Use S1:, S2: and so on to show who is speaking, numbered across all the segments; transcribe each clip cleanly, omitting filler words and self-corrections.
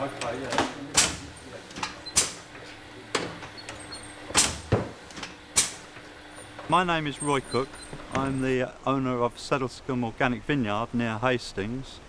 S1: Okay, yeah. My name is Roy Cook. I'm the owner of Sedlescombe Organic Vineyard near Hastings.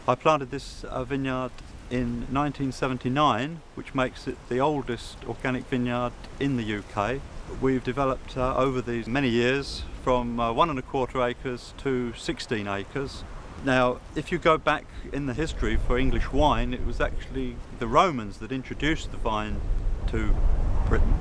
S1: I planted this vineyard in 1979, which makes it the oldest organic vineyard in the UK. We've developed over these many years from 1¼ acres to 16 acres. Now, if you go back in the history for English wine, it was actually the Romans that introduced the vine to Britain,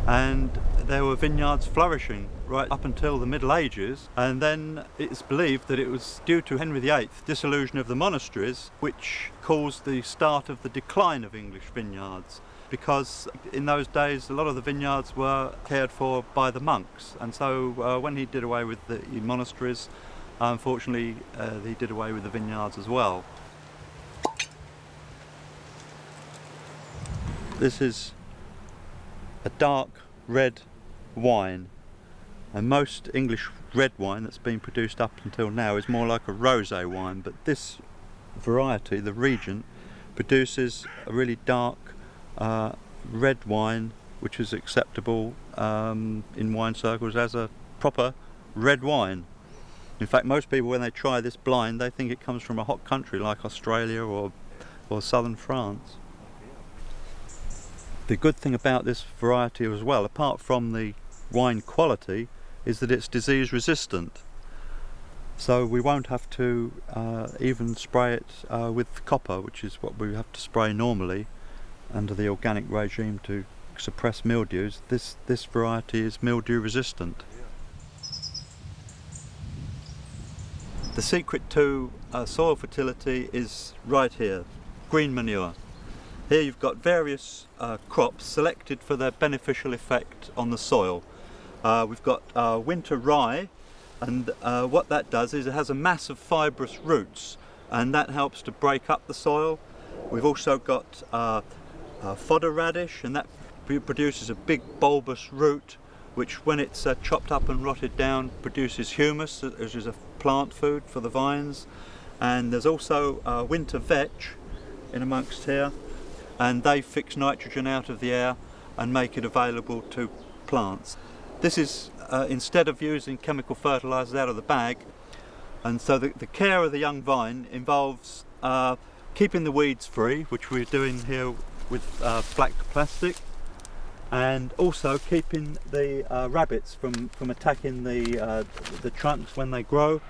S1: and there were vineyards flourishing right up until the Middle Ages, and then it's believed that it was due to Henry VIII's dissolution of the monasteries which caused the start of the decline of English vineyards, because in those days a lot of the vineyards were cared for by the monks, and so when he did away with the monasteries, unfortunately he did away with the vineyards as well. This is a dark red wine, and most English red wine that's been produced up until now is more like a rosé wine, but this variety, the Regent, produces a really dark red wine which is acceptable in wine circles as a proper red wine. In fact, most people, when they try this blind, they think it comes from a hot country like Australia or southern France. The good thing about this variety as well, apart from the wine quality, is that it's disease resistant. So we won't have to even spray it with copper, which is what we have to spray normally under the organic regime to suppress mildews. This variety is mildew resistant. The secret to soil fertility is right here, green manure. Here you've got various crops selected for their beneficial effect on the soil. We've got winter rye, and what that does is it has a mass of fibrous roots, and that helps to break up the soil. We've also got fodder radish, and that produces a big bulbous root which, when it's chopped up and rotted down, produces humus, which is a plant food for the vines. And there's also winter vetch in amongst here, and they fix nitrogen out of the air and make it available to plants. This is instead of using chemical fertilisers out of the bag, and so the care of the young vine involves keeping the weeds free, which we're doing here with black plastic, and also keeping the rabbits from attacking the trunks when they grow.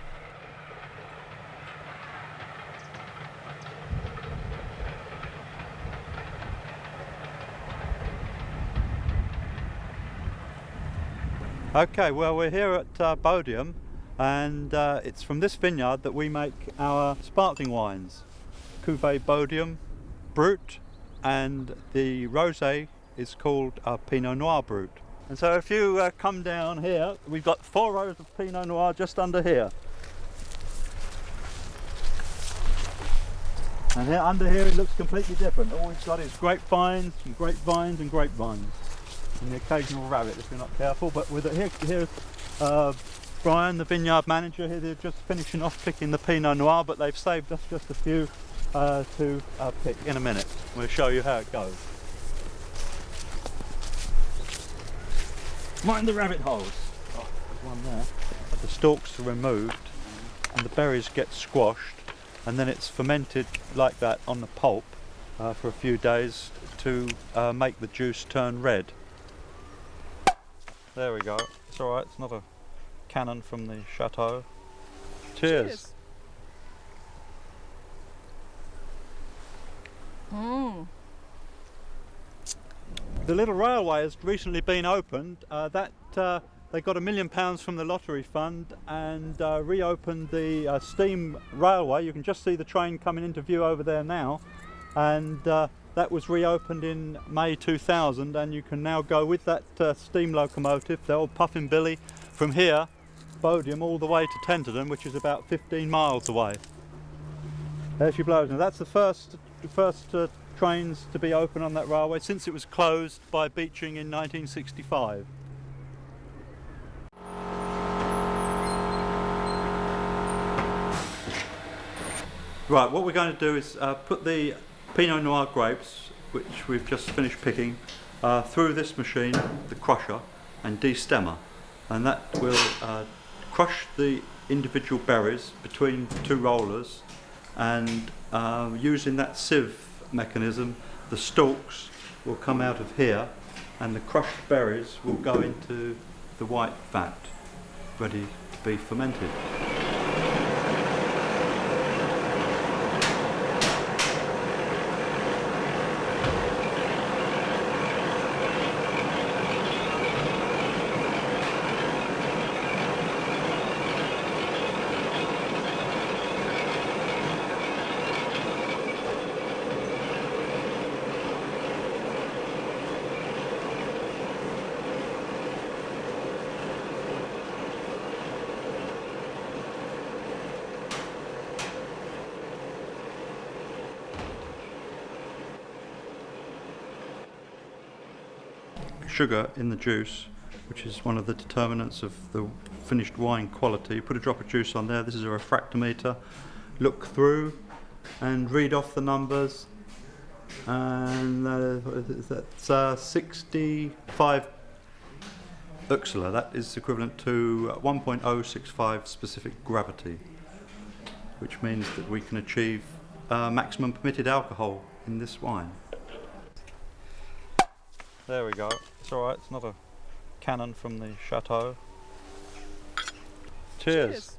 S1: Okay, well, we're here at Bodium, and it's from this vineyard that we make our sparkling wines. Cuvée Bodium Brut, and the rosé is called Pinot Noir Brut. And so if you come down here, we've got 4 rows of Pinot Noir just under here. And here, under here, it looks completely different. All we've got is grapevines and grapevines and grapevines, and the occasional rabbit if you're not careful. But with it, here's Brian, the vineyard manager here. They're just finishing off picking the Pinot Noir, but they've saved us just a few to pick in a minute. We'll show you how it goes. Mind the rabbit holes. Oh, there's one there. The stalks are removed and the berries get squashed, and then it's fermented like that on the pulp for a few days to make the juice turn red. There we go. It's alright, it's not a cannon from the chateau. Cheers.
S2: Mm.
S1: The little railway has recently been opened. They got £1 million from the lottery fund and reopened the steam railway. You can just see the train coming into view over there now, and that was reopened in May 2000, and you can now go with that steam locomotive, the old Puffin Billy, from here, Bodium, all the way to Tenterden, which is about 15 miles away. There she blows. Now that's the first trains to be open on that railway since it was closed by Beeching in 1965. Right, what we're going to do is put the Pinot Noir grapes, which we've just finished picking, through this machine, the crusher, and destemmer, and that will crush the individual berries between two rollers, and using that sieve mechanism, the stalks will come out of here and the crushed berries will go into the white vat ready to be fermented. Sugar in the juice, which is one of the determinants of the finished wine quality. You put a drop of juice on there. This is a refractometer. Look through and read off the numbers, and that's 65 Uxula. That is equivalent to 1.065 specific gravity, which means that we can achieve maximum permitted alcohol in this wine. There we go. It's alright, it's not a cannon from the chateau. Cheers.